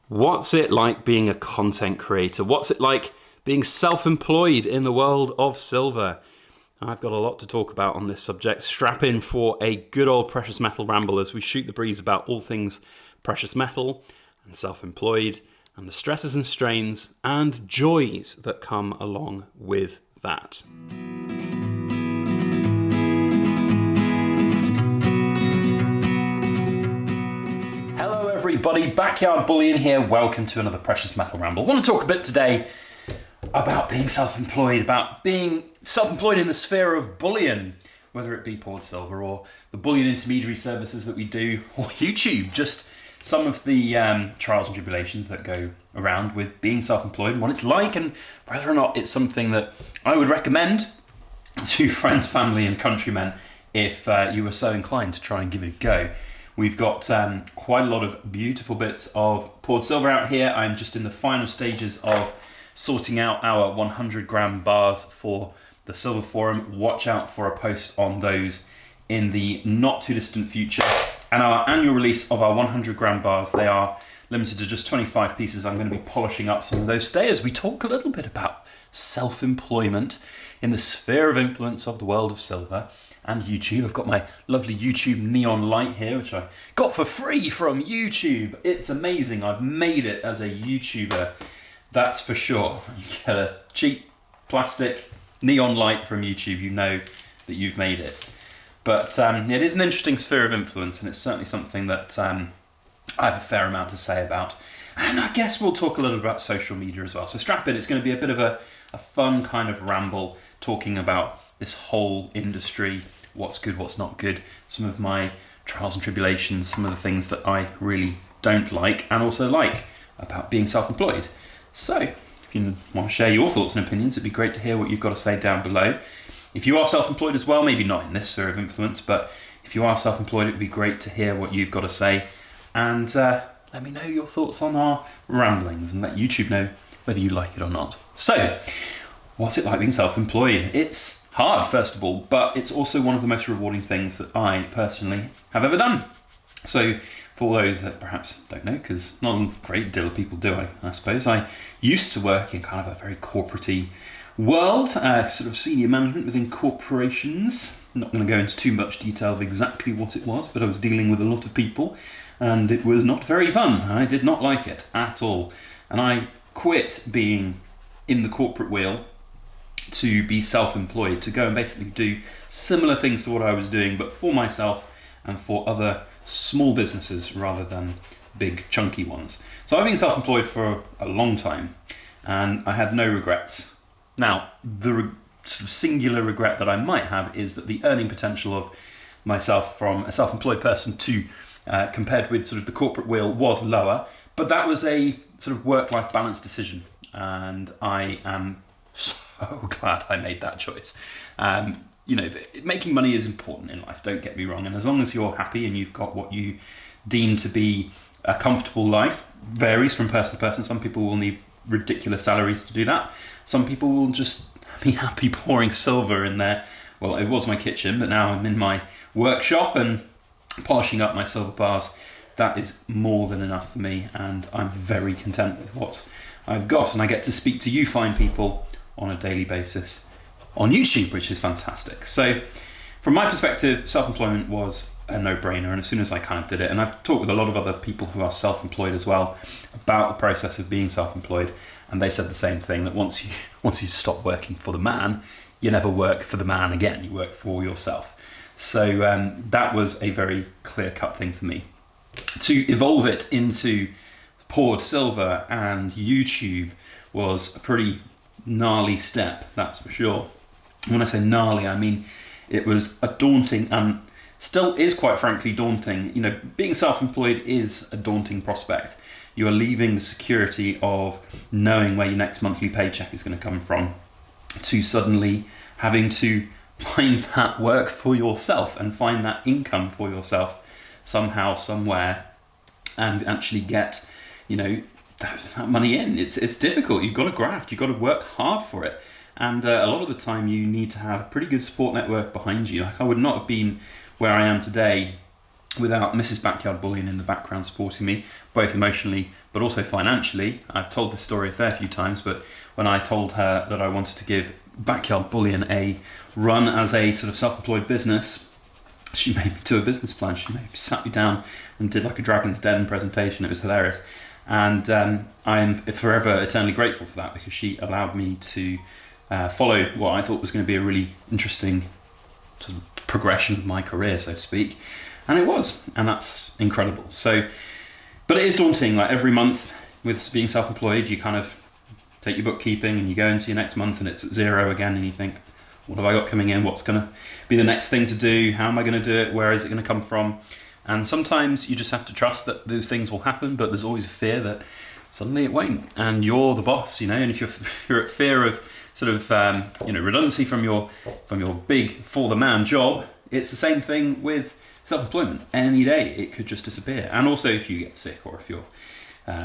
What's it like being a content creator? What's it like being self-employed in the world of silver? I've got a lot to talk about on this subject. Strap in for a good old precious metal ramble as we shoot the breeze about all things precious metal and self-employed and the stresses and strains and joys that come along with that. Hello everybody, Backyard Bullion here. Welcome to another Precious Metal Ramble. I want to talk a bit today about being self-employed, in the sphere of bullion, whether it be poured silver or the bullion intermediary services that we do, or YouTube, just some of the trials and tribulations that go around with being self-employed and what it's like, and whether or not it's something that I would recommend to friends, family and countrymen if you were so inclined to try and give it a go. We've got quite a lot of beautiful bits of poured silver out here. I'm just in the final stages of sorting out our 100 gram bars for the Silver Forum. Watch out for a post on those in the not too distant future. And our annual release of our 100 gram bars, they are limited to just 25 pieces. I'm going to be polishing up some of those today as we talk a little bit about self-employment in the sphere of influence of the world of silver and YouTube. I've got my lovely YouTube neon light here, which I got for free from YouTube. It's amazing. I've made it as a YouTuber, that's for sure. You get a cheap plastic neon light from YouTube, you know that you've made it. But it is an interesting sphere of influence, and it's certainly something that I have a fair amount to say about. And I guess we'll talk a little about social media as well. So strap in, it's going to be a bit of a fun kind of ramble, talking about this whole industry, what's good, what's not good, some of my trials and tribulations, some of the things that I really don't like and also like about being self-employed. So if you want to share your thoughts and opinions, it'd be great to hear what you've got to say down below. If you are self-employed as well, maybe not in this sphere of influence, but if you are self-employed, it'd be great to hear what you've got to say. And let me know your thoughts on our ramblings and let YouTube know whether you like it or not. So, what's it like being self-employed? It's hard, first of all, but it's also one of the most rewarding things that I personally have ever done. So, for those that perhaps don't know, because not a great deal of people do, I suppose, I used to work in kind of a very corporate-y world, sort of senior management within corporations. I'm not going to go into too much detail of exactly what it was, but I was dealing with a lot of people, and it was not very fun. I did not like it at all. And I quit being in the corporate wheel to be self-employed, to go and basically do similar things to what I was doing, but for myself and for other small businesses rather than big chunky ones. So I've been self-employed for a long time, and I had no regrets. Now, the sort of singular regret that I might have is that the earning potential of myself from a self-employed person to compared with sort of the corporate wheel was lower, but that was a sort of work-life balance decision, and I am so glad I made that choice. Making money is important in life, don't get me wrong, and as long as you're happy and you've got what you deem to be a comfortable life, varies from person to person. Some people will need ridiculous salaries to do that. Some people will just be happy pouring silver in there. Well, it was my kitchen, but now I'm in my workshop and polishing up my silver bars. That is more than enough for me, and I'm very content with what I've got. And I get to speak to you fine people on a daily basis on YouTube, which is fantastic. So from my perspective, self-employment was a no-brainer, and as soon as I kind of did it, and I've talked with a lot of other people who are self-employed as well about the process of being self-employed, and they said the same thing, that once you stop working for the man, you never work for the man again, you work for yourself. So that was a very clear-cut thing for me. To evolve it into poured silver and YouTube was a pretty gnarly step, that's for sure. When I say gnarly, I mean it was a daunting and still is quite frankly daunting. You know, being self-employed is a daunting prospect. You are leaving the security of knowing where your next monthly paycheck is going to come from to suddenly having to find that work for yourself and find that income for yourself somehow, somewhere, and actually get, that money in. It's difficult. You've got to graft. You've got to work hard for it. And a lot of the time you need to have a pretty good support network behind you. Like, I would not have been where I am today without Mrs. Backyard Bullion in the background supporting me, both emotionally but also financially. I've told this story a fair few times, but when I told her that I wanted to give Backyard Bullion a run as a sort of self-employed business, she made me do a business plan. She sat me down and did like a Dragon's Den presentation. It was hilarious. And I'm forever eternally grateful for that, because she allowed me to follow what I thought was going to be a really interesting sort of progression of my career, so to speak. And it was, and that's incredible. So, but it is daunting. Like every month with being self-employed, you kind of take your bookkeeping and you go into your next month and it's at zero again, and you think, what have I got coming in? What's going to be the next thing to do? How am I going to do it? Where is it going to come from? And sometimes you just have to trust that those things will happen, but there's always a fear that suddenly it won't, and you're the boss, and if you're at fear of sort of redundancy from your big for the man job, it's the same thing with self-employment. Any day it could just disappear. And also if you get sick, or if you're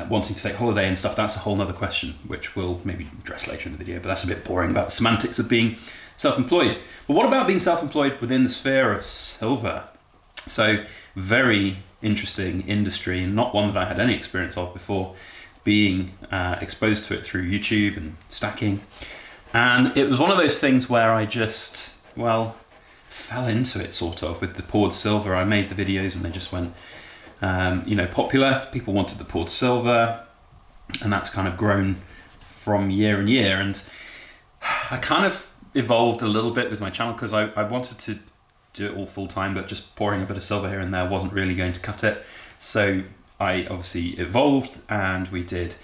wanting to take holiday and stuff, that's a whole nother question, which we'll maybe address later in the video, but that's a bit boring about the semantics of being self-employed. But what about being self-employed within the sphere of silver? So very interesting industry, and not one that I had any experience of before being exposed to it through YouTube and stacking. And it was one of those things where I just, fell into it sort of with the poured silver. I made the videos and they just went, popular. People wanted the poured silver, and that's kind of grown from year and year. And I kind of evolved a little bit with my channel, because I wanted to do it all full time, but just pouring a bit of silver here and there wasn't really going to cut it. So I obviously evolved, and we did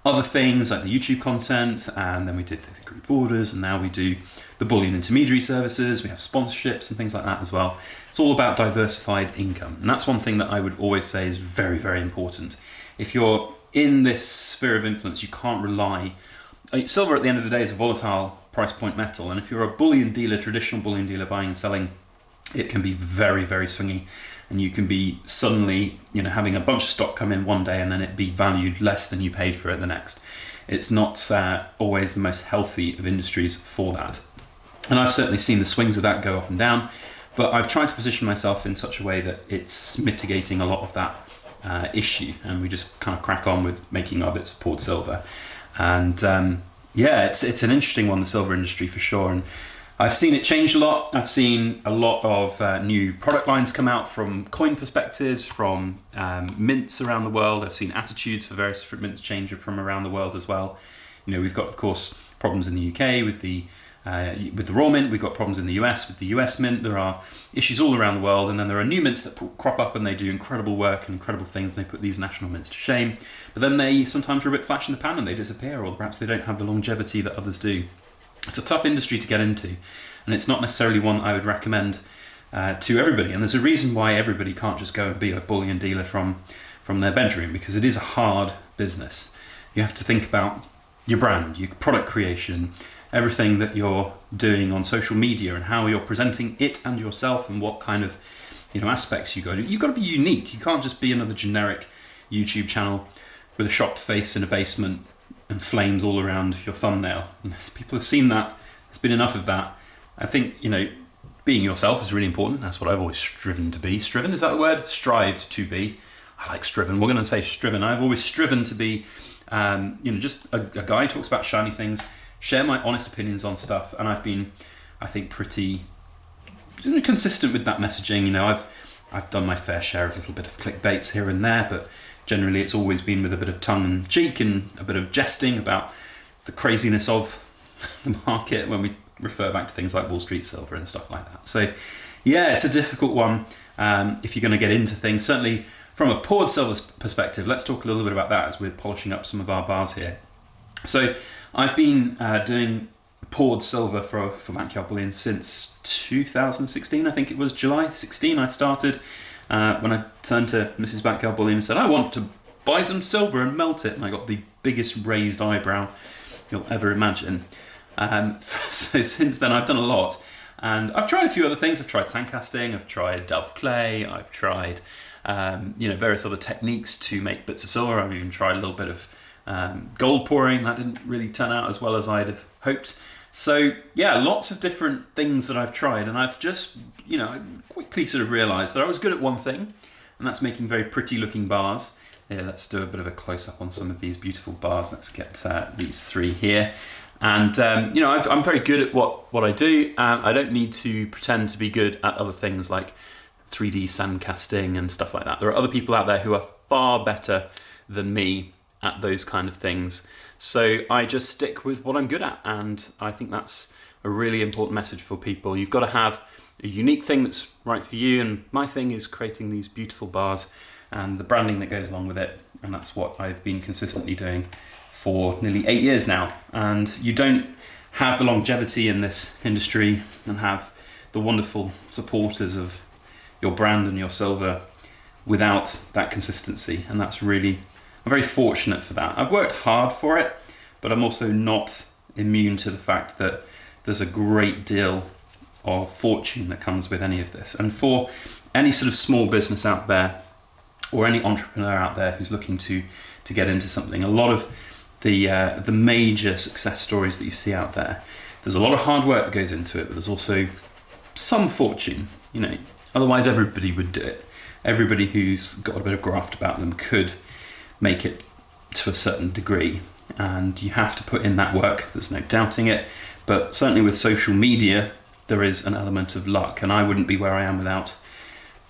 other things like the YouTube content, and then we did the group orders, and now we do the Bullion intermediary services. We have sponsorships and things like that as well. It's all about diversified income, and that's one thing that I would always say is very, very important. If you're in this sphere of influence, you can't rely. Silver at the end of the day is a volatile price point metal, and if you're a bullion dealer, traditional bullion dealer buying and selling, it can be very, very swingy, and you can be suddenly, having a bunch of stock come in one day and then it be valued less than you paid for it the next. It's not always the most healthy of industries for that. And I've certainly seen the swings of that go up and down, but I've tried to position myself in such a way that it's mitigating a lot of that issue, and we just kind of crack on with making our bits of poured silver. And it's an interesting one, the silver industry for sure. And I've seen it change a lot. I've seen a lot of new product lines come out from coin perspectives, from mints around the world. I've seen attitudes for various different mints change from around the world as well. We've got, of course, problems in the UK with the raw mint. We've got problems in the US with the US mint. There are issues all around the world, and then there are new mints that crop up and they do incredible work and incredible things, and they put these national mints to shame. But then they sometimes are a bit flash in the pan and they disappear, or perhaps they don't have the longevity that others do. It's a tough industry to get into, and it's not necessarily one I would recommend to everybody. And there's a reason why everybody can't just go and be a bullion dealer from their bedroom, because it is a hard business. You have to think about your brand, your product creation, everything that you're doing on social media, and how you're presenting it and yourself, and what kind of aspects you go to. You've got to be unique. You can't just be another generic YouTube channel with a shocked face in a basement and flames all around your thumbnail. And people have seen that. There's been enough of that. I think, being yourself is really important. That's what I've always striven to be. Striven, is that the word? Strived to be. I like striven. We're going to say striven. I've always striven to be, just a guy who talks about shiny things, share my honest opinions on stuff. And I've been, I think, pretty consistent with that messaging. I've done my fair share of a little bit of clickbaits here and there, but generally it's always been with a bit of tongue in cheek and a bit of jesting about the craziness of the market when we refer back to things like Wall Street silver and stuff like that. So it's a difficult one if you're going to get into things. Certainly from a poured silver perspective, let's talk a little bit about that as we're polishing up some of our bars here. So I've been doing poured silver for Backyard Bullion since 2016. I think it was July 16 I started. When I turned to Mrs. Backyard Bullion and said, I want to buy some silver and melt it. And I got the biggest raised eyebrow you'll ever imagine. So since then I've done a lot. And I've tried a few other things. I've tried sandcasting, I've tried delft clay, I've tried various other techniques to make bits of silver. I've even tried a little bit of gold pouring. That didn't really turn out as well as I'd have hoped. So lots of different things that I've tried, and I've just, I quickly sort of realised that I was good at one thing, and that's making very pretty looking bars. Yeah, let's do a bit of a close-up on some of these beautiful bars. Let's get these three here. And you know, I'm very good at what I do, and I don't need to pretend to be good at other things like 3D sandcasting and stuff like that. There are other people out there who are far better than me at those kind of things. So I just stick with what I'm good at, and I think that's a really important message for people. You've got to have a unique thing that's right for you, and my thing is creating these beautiful bars and the branding that goes along with it, and that's what I've been consistently doing for nearly 8 years now. And you don't have the longevity in this industry and have the wonderful supporters of your brand and your silver without that consistency, and that's really, I'm very fortunate for that. I've worked hard for it, but I'm also not immune to the fact that there's a great deal of fortune that comes with any of this. And for any sort of small business out there, or any entrepreneur out there who's looking to get into something, a lot of the major success stories that you see out there, there's a lot of hard work that goes into it, but there's also some fortune, you know. Otherwise everybody would do it. Everybody who's got a bit of graft about them could make it to a certain degree, and you have to put in that work, there's no doubting it. But certainly with social media, there is an element of luck, and I wouldn't be where I am without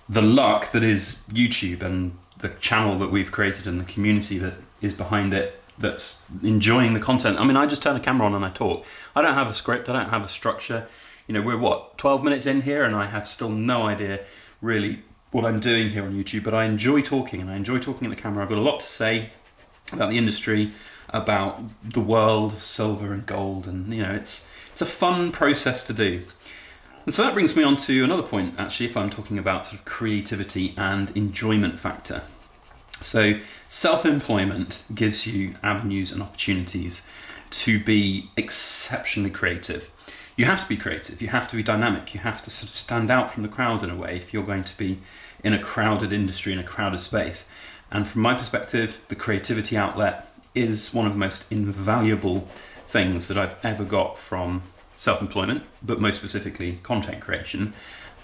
the luck that is YouTube and the channel that we've created and the community that is behind it, that's enjoying the content. I mean, I just turn the camera on and I talk. I don't have a script, I don't have a structure. You know, we're what, 12 minutes in here, and I have still no idea really what I'm doing here on YouTube, but I enjoy talking, and I enjoy talking at the camera. I've got a lot to say about the industry, about the world of silver and gold, and you know, it's a fun process to do. And so that brings me on to another point, actually, if I'm talking about sort of creativity and enjoyment factor. So self-employment gives you avenues and opportunities to be exceptionally creative. You have to be creative, you have to be dynamic, you have to sort of stand out from the crowd in a way if you're going to be in a crowded industry, in a crowded space. And from my perspective, the creativity outlet is one of the most invaluable things that I've ever got from self-employment, but most specifically content creation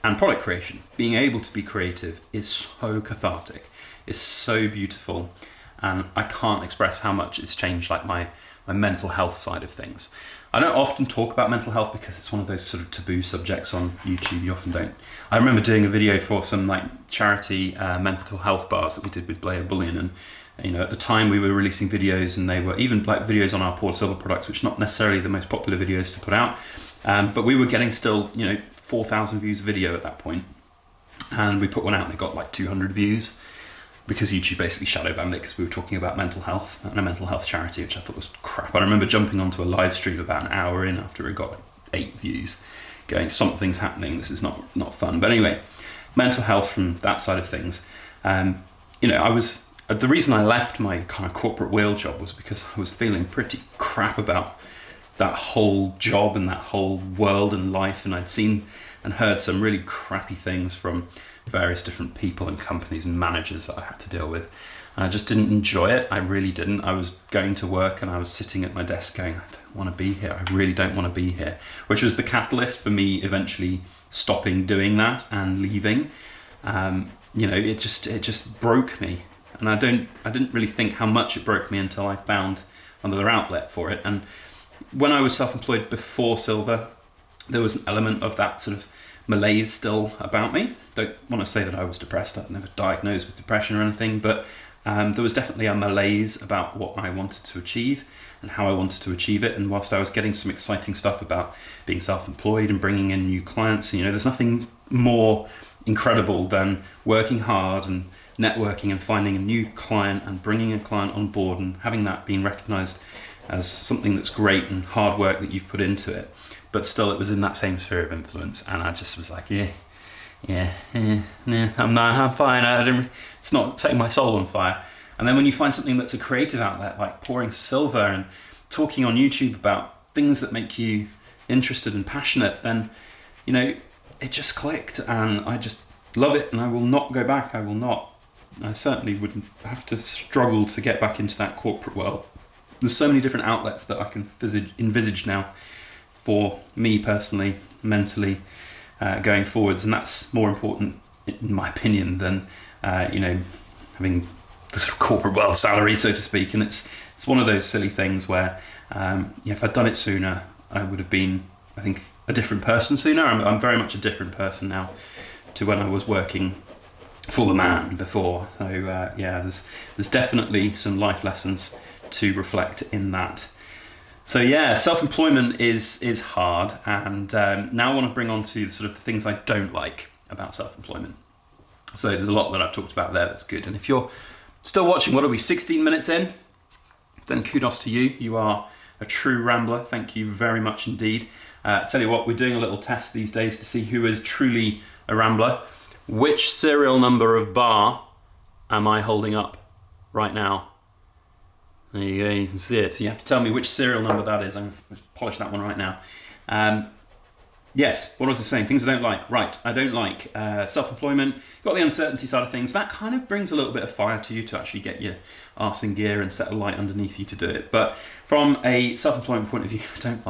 and product creation. Being able to be creative is so cathartic, it's so beautiful, and I can't express how much it's changed like my mental health side of things. I don't often talk about mental health because it's one of those sort of taboo subjects on YouTube. You often don't. I remember doing a video for some like charity mental health bars that we did with Bullion, and you know, at the time we were releasing videos, and they were even like videos on our Port Silver products, which are not necessarily the most popular videos to put out, but we were getting still, you know, 4,000 views a video at that point, and we put one out and it got like 200 views. Because YouTube basically shadow banned it because we were talking about mental health and a mental health charity, which I thought was crap. I remember jumping onto a live stream about an hour in after it got 8 views, going, something's happening, this is not fun. But anyway, mental health from that side of things. You know, the reason I left my kind of corporate whale job was because I was feeling pretty crap about that whole job and that whole world and life, and I'd seen and heard some really crappy things from various different people and companies and managers that I had to deal with, and I just didn't enjoy it. I really didn't. I was going to work and I was sitting at my desk going, I don't want to be here, I really don't want to be here, which was the catalyst for me eventually stopping doing that and leaving. You know, it just broke me, and I didn't really think how much it broke me until I found another outlet for it. And when I was self-employed before Silver, there was an element of that sort of malaise still about me. Don't want to say that I was depressed. I've never diagnosed with depression or anything, but there was definitely a malaise about what I wanted to achieve and how I wanted to achieve it. And whilst I was getting some exciting stuff about being self-employed and bringing in new clients, you know, there's nothing more incredible than working hard and networking and finding a new client and bringing a client on board and having that being recognized as something that's great and hard work that you've put into it. But still, it was in that same sphere of influence, and I just was like, I'm fine. It's not setting my soul on fire. And then when you find something that's a creative outlet, like pouring silver and talking on YouTube about things that make you interested and passionate, then, you know, it just clicked, and I just love it, and I will not go back. I certainly wouldn't have to struggle to get back into that corporate world. There's so many different outlets that I can envisage now for me personally, mentally, going forwards, and that's more important, in my opinion, than you know, having the sort of corporate world salary, so to speak. And it's one of those silly things where, if I'd done it sooner, I would have been, I think, a different person sooner. I'm very much a different person now to when I was working for the man before. So there's definitely some life lessons to reflect in that. So yeah, self-employment is hard, and now I want to bring on to sort of the things I don't like about self-employment. So there's a lot that I've talked about there that's good. And if you're still watching, what are we, 16 minutes in? Then kudos to you. You are a true rambler. Thank you very much indeed. Tell you what, we're doing a little test these days to see who is truly a rambler. Which serial number of bar am I holding up right now? There you go, you can see it. So you have to tell me which serial number that is. I'm going to polish that one right now. Yes, what was I saying? Things I don't like. Right, I don't like self-employment. Got the uncertainty side of things. That kind of brings a little bit of fire to you to actually get your arse in gear and set a light underneath you to do it. But from a self-employment point of view, I don't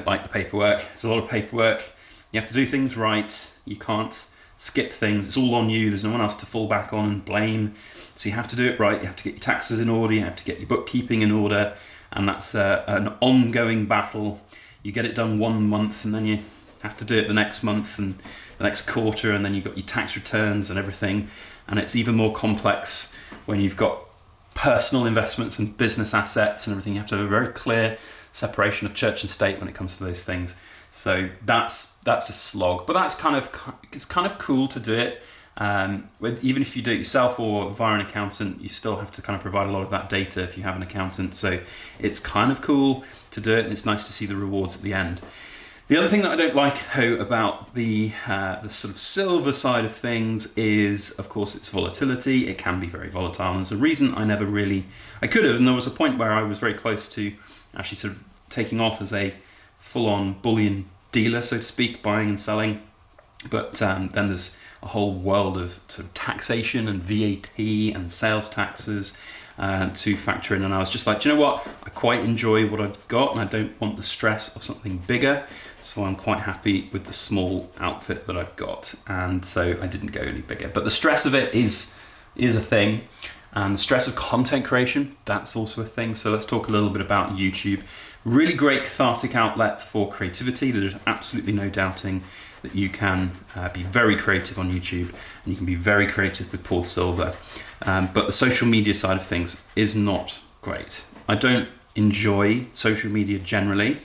like the paperwork. There's a lot of paperwork. You have to do things right. You can't skip things. It's all on you. There's no one else to fall back on and blame. So you have to do it right. You have to get your taxes in order. You have to get your bookkeeping in order. And that's an ongoing battle. You get it done 1 month and then you have to do it the next month and the next quarter, and then you've got your tax returns and everything. And it's even more complex when you've got personal investments and business assets and everything. You have to have a very clear separation of church and state when it comes to those things. So that's a slog, but it's kind of cool to do it. Even if you do it yourself or via an accountant, you still have to kind of provide a lot of that data if you have an accountant. So it's kind of cool to do it, and it's nice to see the rewards at the end. The other thing that I don't like, though, about the sort of silver side of things is, of course, its volatility. It can be very volatile, and there's a reason I could have, and there was a point where I was very close to actually sort of taking off as a full-on bullion dealer, so to speak, buying and selling. But then there's a whole world of sort of taxation and VAT and sales taxes to factor in, and I was just like, do you know what? I quite enjoy what I've got, and I don't want the stress of something bigger. So I'm quite happy with the small outfit that I've got, and so I didn't go any bigger. But the stress of it is a thing, and the stress of content creation, that's also a thing. So let's talk a little bit about YouTube. Really great cathartic outlet for creativity. There's absolutely no doubting that you can be very creative on YouTube, and you can be very creative with poured silver. But the social media side of things is not great. I don't enjoy social media generally,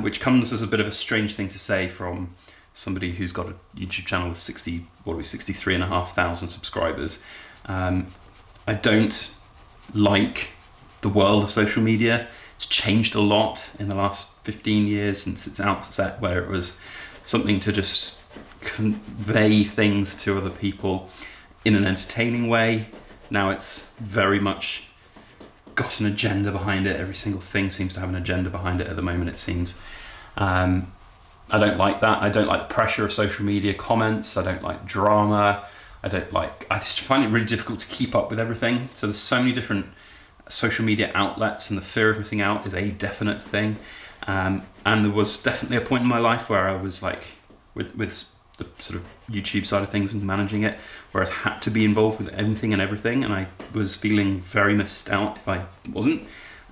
which comes as a bit of a strange thing to say from somebody who's got a YouTube channel with 63,500 subscribers. I don't like the world of social media. It's changed a lot in the last 15 years since its outset, where it was something to just convey things to other people in an entertaining way. Now it's very much got an agenda behind it. Every single thing seems to have an agenda behind it at the moment, it seems. I don't like that. I don't like the pressure of social media comments. I don't like drama. I just find it really difficult to keep up with everything. So there's so many different social media outlets, and the fear of missing out is a definite thing. And there was definitely a point in my life where I was like, with the sort of YouTube side of things and managing it, where I had to be involved with anything and everything, and I was feeling very missed out if I wasn't.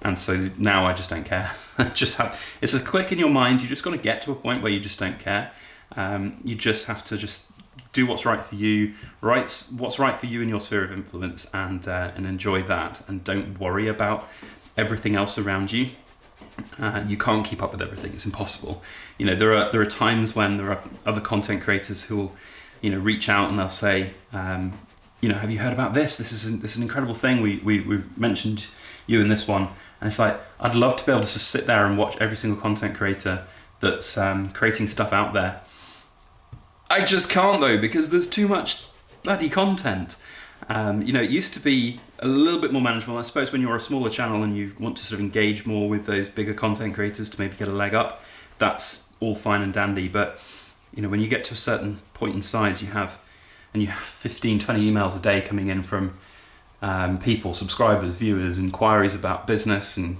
And so now I just don't care. It's a click in your mind. You just got to get to a point where you just don't care. You just have to just do what's right for you, what's right for you in your sphere of influence, and enjoy that, and don't worry about everything else around you. You can't keep up with everything. It's impossible. There are times when there are other content creators who will, reach out and they'll say, have you heard about this? This is an incredible thing. We mentioned you in this one, and it's like, I'd love to be able to just sit there and watch every single content creator that's creating stuff out there. I just can't, though, because there's too much bloody content. It used to be a little bit more manageable. I suppose when you're a smaller channel and you want to sort of engage more with those bigger content creators to maybe get a leg up, that's all fine and dandy. But when you get to a certain point in size, you have 15, 20 emails a day coming in from people, subscribers, viewers, inquiries about business, and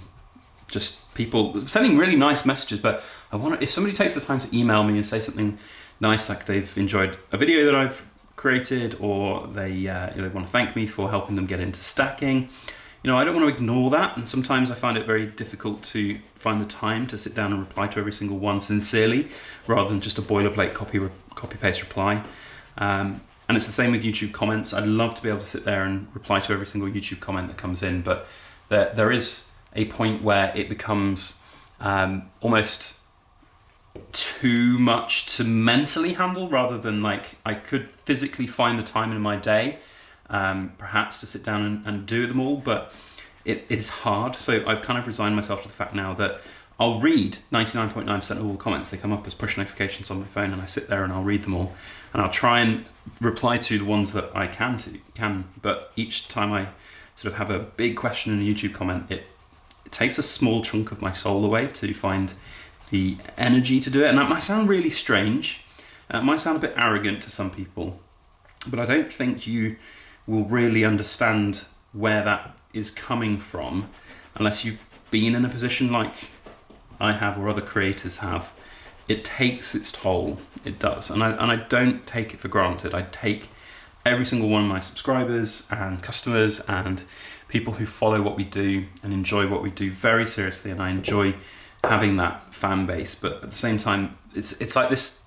just people sending really nice messages. But if somebody takes the time to email me and say something nice, like they've enjoyed a video that I've created, or they want to thank me for helping them get into stacking. I don't want to ignore that, and sometimes I find it very difficult to find the time to sit down and reply to every single one sincerely, rather than just a boilerplate copy paste reply. And it's the same with YouTube comments. I'd love to be able to sit there and reply to every single YouTube comment that comes in, but there is a point where it becomes almost too much to mentally handle, rather than like I could physically find the time in my day perhaps to sit down and do them all, but it's hard. So I've kind of resigned myself to the fact now that I'll read 99.9% of all the comments. They come up as push notifications on my phone, and I sit there and I'll read them all, and I'll try and reply to the ones that I can. But each time I sort of have a big question in a YouTube comment, it takes a small chunk of my soul away to find the energy to do it. And that might sound really strange. It might sound a bit arrogant to some people, but I don't think you will really understand where that is coming from unless you've been in a position like I have or other creators have. It takes its toll, it does, and I don't take it for granted. I take every single one of my subscribers and customers and people who follow what we do and enjoy what we do very seriously, and I enjoy having that fan base. But at the same time, it's like this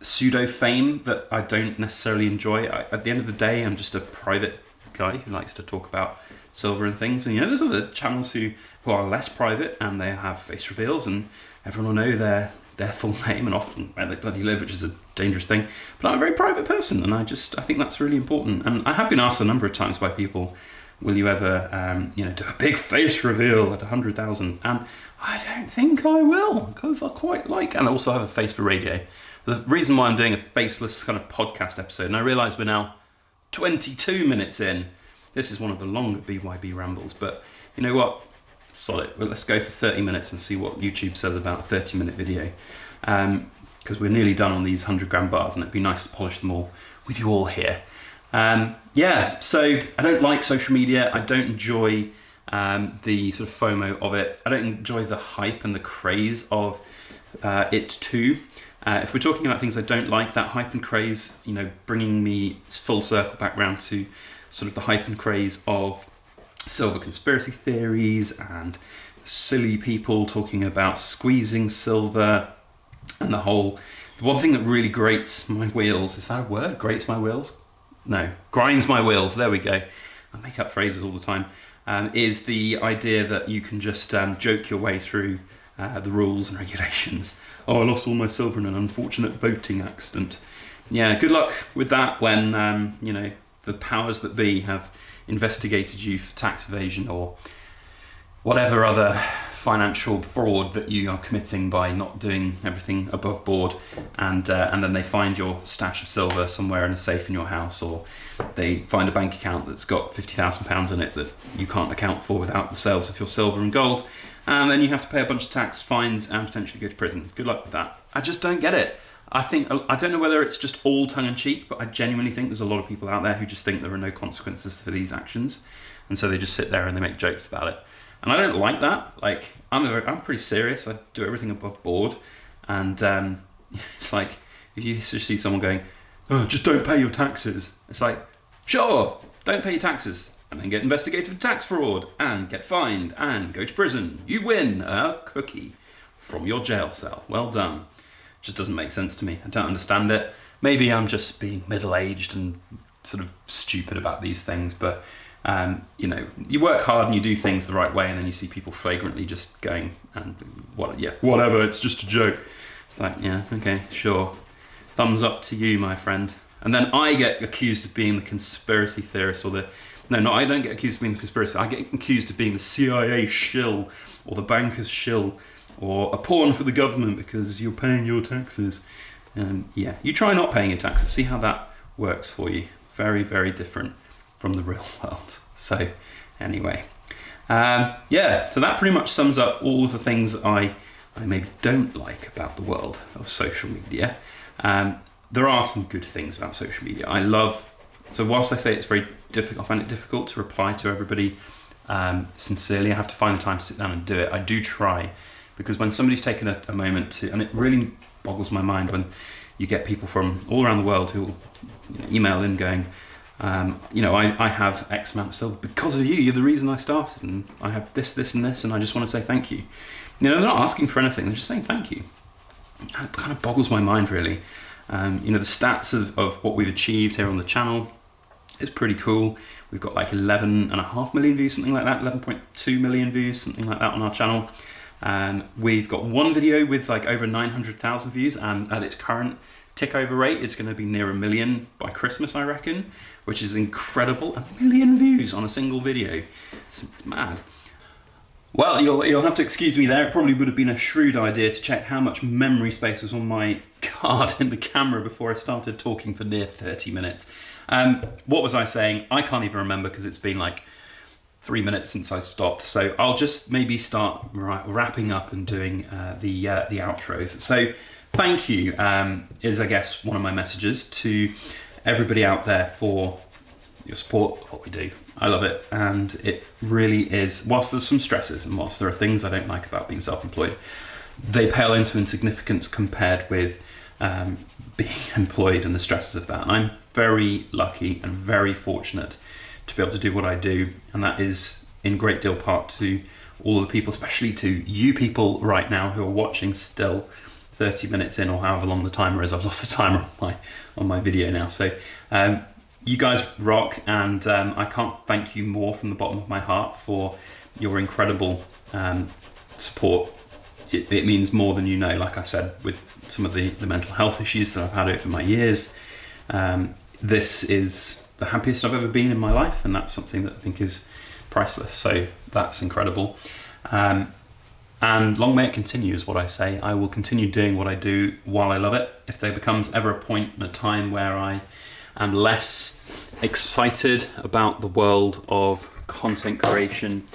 pseudo fame that I don't necessarily enjoy. At the end of the day, I'm just a private guy who likes to talk about silver and things, and there's other channels who are less private and they have face reveals, and everyone will know their full name and often where they bloody live, which is a dangerous thing. But I'm a very private person, and I think that's really important. And I have been asked a number of times by people, will you ever do a big face reveal at 100,000? And I don't think I will, because I quite like, and I also have a face for radio. The reason why I'm doing a faceless kind of podcast episode, and I realise we're now 22 minutes in. This is one of the longer BYB rambles, but you know what? Solid. Well, let's go for 30 minutes and see what YouTube says about a 30-minute video. Because we're nearly done on these 100 gram bars, and it'd be nice to polish them all with you all here. So I don't like social media. I don't enjoy the sort of FOMO of it. I don't enjoy the hype and the craze of it too. If we're talking about things I don't like, that hype and craze, bringing me full circle back round to sort of the hype and craze of silver conspiracy theories and silly people talking about squeezing silver, and the one thing that really grates my wheels, is that a word? Grates my wheels? No, grinds my wheels, there we go. I make up phrases all the time. Is the idea that you can just joke your way through the rules and regulations. Oh, I lost all my silver in an unfortunate boating accident. Yeah, good luck with that when, the powers that be have investigated you for tax evasion or whatever other financial fraud that you are committing by not doing everything above board, and then they find your stash of silver somewhere in a safe in your house, or they find a bank account that's got £50,000 in it that you can't account for without the sales of your silver and gold, and then you have to pay a bunch of tax, fines, and potentially go to prison. Good luck with that. I just don't get it. I don't know whether it's just all tongue-in-cheek, but I genuinely think there's a lot of people out there who just think there are no consequences for these actions, and so they just sit there and they make jokes about it. And I don't like that. Like, I'm pretty serious. I do everything above board, and it's like if you see someone going, "Oh, just don't pay your taxes," it's like, sure, don't pay your taxes, and then get investigated for tax fraud, and get fined, and go to prison. You win a cookie from your jail cell. Well done. Just doesn't make sense to me. I don't understand it. Maybe I'm just being middle-aged and sort of stupid about these things, but you work hard and you do things the right way, and then you see people flagrantly just going, and whatever, it's just a joke. It's like, yeah, okay, sure. Thumbs up to you, my friend. And then I get accused of being the conspiracy theorist, or I don't get accused of being the conspiracy. I get accused of being the CIA shill, or the bankers shill, or a pawn for the government because you're paying your taxes. You try not paying your taxes. See how that works for you. Very, very different from the real world. So anyway, so that pretty much sums up all of the things I maybe don't like about the world of social media. There are some good things about social media. So whilst I say it's very difficult, I find it difficult to reply to everybody sincerely. I have to find the time to sit down and do it. I do try, because when somebody's taken a moment to, and it really boggles my mind when, you get people from all around the world who will email in going, I have X amount of silver because of you. You're the reason I started, and I have this, this, and this, and I just want to say thank you. They're not asking for anything; they're just saying thank you. It kind of boggles my mind, really. The stats of what we've achieved here on the channel is pretty cool. We've got like 11.5 million views, something like that, 11.2 million views, something like that on our channel. We've got one video with like over 900,000 views, and at its current tick over rate, it's going to be near 1 million by Christmas, I reckon, which is incredible. 1 million views on a single video. It's mad. Well, you'll have to excuse me there. It probably would have been a shrewd idea to check how much memory space was on my card in the camera before I started talking for near 30 minutes. What was I saying? I can't even remember because it's been like 3 minutes since I stopped. So I'll just maybe start wrapping up and doing the outros. So thank you is, I guess, one of my messages to everybody out there for your support of what we do. I love it, and it really is, whilst there's some stresses and whilst there are things I don't like about being self-employed, they pale into insignificance compared with being employed and the stresses of that. And I'm very lucky and very fortunate to be able to do what I do, and that is in great deal part to all of the people, especially to you people right now who are watching still 30 minutes in, or however long the timer is. I've lost the timer on my video now. So you guys rock, and I can't thank you more from the bottom of my heart for your incredible support. It means more than you know. Like I said, with some of the mental health issues that I've had over my years, this is the happiest I've ever been in my life, and that's something that I think is priceless. So that's incredible. And long may it continue is what I say. I will continue doing what I do while I love it. If there becomes ever a point in a time where I am less excited about the world of content creation,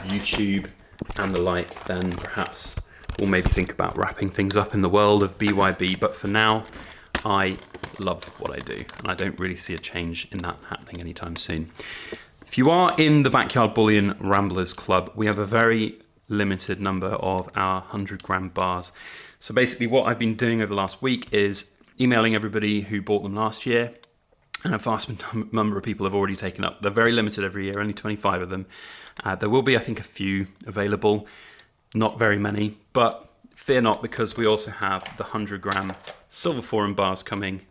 YouTube and the like, then perhaps we'll maybe think about wrapping things up in the world of BYB. But for now, I love what I do, and I don't really see a change in that happening anytime soon. If you are in the Backyard Bullion Ramblers Club, we have a very limited number of our 100-gram bars. So basically what I've been doing over the last week is emailing everybody who bought them last year, and a vast number of people have already taken up. They're very limited every year, only 25 of them. There will be, I think, a few available, not very many, but fear not, because we also have the 100-gram silver forum bars coming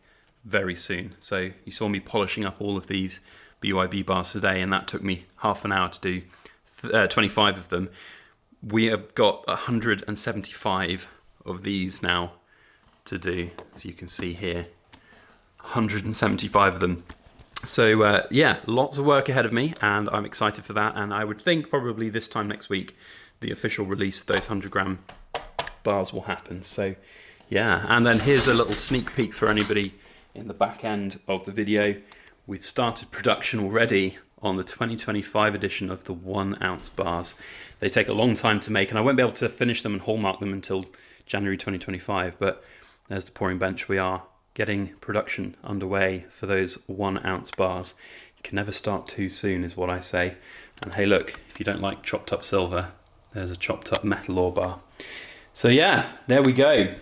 very soon. So you saw me polishing up all of these BYB bars today, and that took me half an hour to do 25 of them. We have got 175 of these now to do, as you can see here. 175 of them. So yeah, lots of work ahead of me, and I'm excited for that. And I would think probably this time next week, the official release of those 100-gram bars will happen. So yeah, and then here's a little sneak peek for anybody in the back end of the video. We've started production already on the 2025 edition of the 1 ounce bars. They take a long time to make, and I won't be able to finish them and hallmark them until January 2025, but there's the pouring bench. We are getting production underway for those 1 ounce bars. You can never start too soon is what I say. And hey look, if you don't like chopped up silver, there's a chopped up metal ore bar. So yeah, there we go.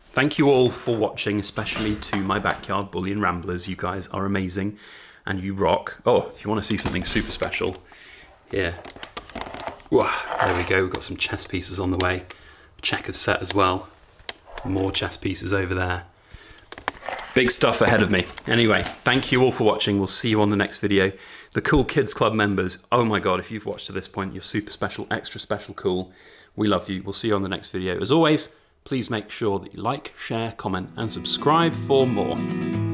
Thank you all for watching, especially to my Backyard Bullion Ramblers. You guys are amazing and you rock. Oh, if you want to see something super special, here. Whoa, there we go, we've got some chess pieces on the way. Checkers set as well. More chess pieces over there. Big stuff ahead of me. Anyway, thank you all for watching. We'll see you on the next video. The Cool Kids Club members, oh my God, if you've watched to this point, you're super special, extra special cool. We love you. We'll see you on the next video. As always, please make sure that you like, share, comment, and subscribe for more.